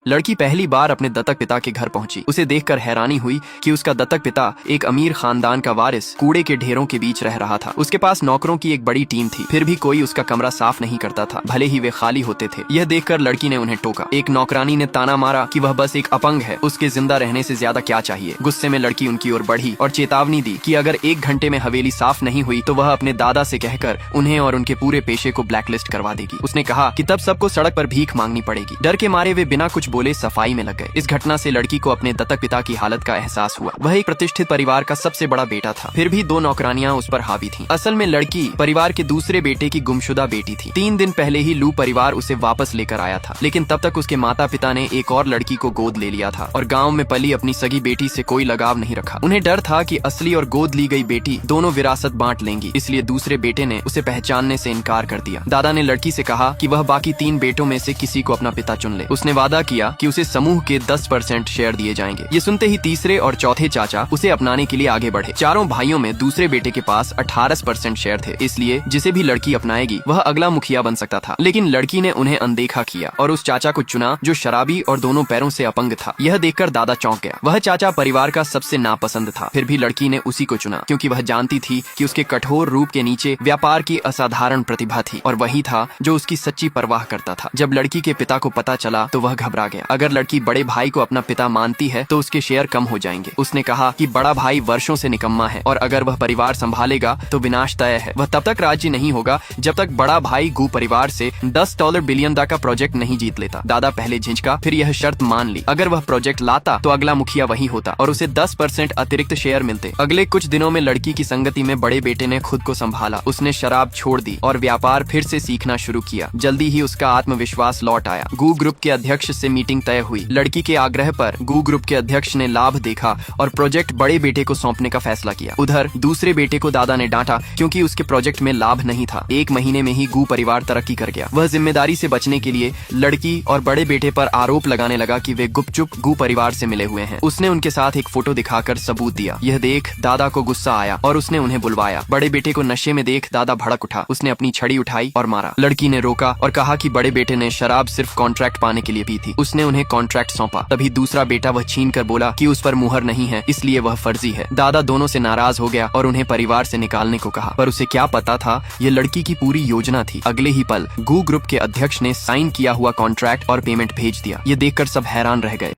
लड़की पहली बार अपने दत्तक पिता के घर पहुंची। उसे देखकर हैरानी हुई कि उसका दत्तक पिता एक अमीर खानदान का वारिस कूड़े के ढेरों के बीच रह रहा था। उसके पास नौकरों की एक बड़ी टीम थी, फिर भी कोई उसका कमरा साफ नहीं करता था, भले ही वे खाली होते थे। यह देखकर लड़की ने उन्हें टोका। एक नौकरानी ने ताना मारा कि वह बस एक अपंग है, उसके जिंदा रहने से ज्यादा क्या चाहिए। गुस्से में लड़की उनकी ओर बढ़ी और चेतावनी दी कि अगर 1 घंटे में हवेली साफ नहीं हुई तो वह अपने दादा से कहकर उन्हें और उनके पूरे पेशे को ब्लैकलिस्ट करवा देगी। उसने कहा कि तब सबको सड़क पर भीख मांगनी पड़ेगी। डर के मारे वे बिना कुछ बोले सफाई में लग गए। इस घटना से लड़की को अपने दत्तक पिता की हालत का एहसास हुआ। वह एक प्रतिष्ठित परिवार का सबसे बड़ा बेटा था, फिर भी 2 नौकरानियां उस पर हावी थीं। असल में लड़की परिवार के दूसरे बेटे की गुमशुदा बेटी थी। 3 दिन पहले ही लू परिवार उसे वापस लेकर आया था, लेकिन तब तक उसके माता पिता ने एक और लड़की को गोद ले लिया था और गाँव में पली अपनी सगी बेटी से कोई लगाव नहीं रखा। उन्हें डर था कि असली और गोद ली गई बेटी दोनों विरासत बांट लेंगी, इसलिए दूसरे बेटे ने उसे पहचानने से इनकार कर दिया। दादा ने लड़की से कहा कि वह बाकी 3 बेटों में से किसी को अपना पिता चुन ले। उसने वादा किया कि उसे समूह के 10% शेयर दिए जाएंगे। ये सुनते ही तीसरे और चौथे चाचा उसे अपनाने के लिए आगे बढ़े। चारों भाइयों में दूसरे बेटे के पास 18% शेयर थे, इसलिए जिसे भी लड़की अपनाएगी वह अगला मुखिया बन सकता था। लेकिन लड़की ने उन्हें अनदेखा किया और उस चाचा को चुना जो शराबी और दोनों पैरों से अपंग था। यह देखकर दादा चौंक गया। वह चाचा परिवार का सबसे नापसंद था, फिर भी लड़की ने उसी को चुना क्योंकि वह जानती थी कि उसके कठोर रूप के नीचे व्यापार की असाधारण प्रतिभा थी और वही था जो उसकी सच्ची परवाह करता था। जब लड़की के पिता को पता चला तो वह घबरा गया। अगर लड़की बड़े भाई को अपना पिता मानती है तो उसके शेयर कम हो जाएंगे। उसने कहा कि बड़ा भाई वर्षों से निकम्मा है और अगर वह परिवार संभालेगा तो विनाश तय है। वह तब तक राजी नहीं होगा जब तक बड़ा भाई गू परिवार से $10 बिलियन का प्रोजेक्ट नहीं जीत लेता। दादा पहले झिझका, फिर यह शर्त मान ली। अगर वह प्रोजेक्ट लाता तो अगला मुखिया वही होता और उसे 10% अतिरिक्त शेयर मिलते। अगले कुछ दिनों में लड़की की संगति में बड़े बेटे ने खुद को संभाला। उसने शराब छोड़ दी और व्यापार फिर से सीखना शुरू किया। जल्दी ही उसका आत्मविश्वास लौट आया। गू ग्रुप के अध्यक्ष से मीटिंग तय हुई। लड़की के आग्रह पर गू ग्रुप के अध्यक्ष ने लाभ देखा और प्रोजेक्ट बड़े बेटे को सौंपने का फैसला किया। उधर दूसरे बेटे को दादा ने डांटा क्योंकि उसके प्रोजेक्ट में लाभ नहीं था। 1 महीने में ही गू परिवार तरक्की कर गया। वह जिम्मेदारी से बचने के लिए लड़की और बड़े बेटे पर आरोप लगाने लगा कि वे गुपचुप गू परिवार से मिले हुए हैं। उसने उनके साथ एक फोटो दिखाकर सबूत दिया। यह देख दादा को गुस्सा आया और उसने उन्हें बुलवाया। बड़े बेटे को नशे में देख दादा भड़क उठा। उसने अपनी छड़ी उठाई और मारा। लड़की ने रोका और कहा कि बड़े बेटे ने शराब सिर्फ कॉन्ट्रैक्ट पाने के लिए पी थी। उसने उन्हें कॉन्ट्रैक्ट सौंपा। तभी दूसरा बेटा वह छीन कर बोला कि उस पर मुहर नहीं है, इसलिए वह फर्जी है। दादा दोनों से नाराज हो गया और उन्हें परिवार से निकालने को कहा, पर उसे क्या पता था ये लड़की की पूरी योजना थी। अगले ही पल गू ग्रुप के अध्यक्ष ने साइन किया हुआ कॉन्ट्रैक्ट और पेमेंट भेज दिया। ये देखकर सब हैरान रह गए।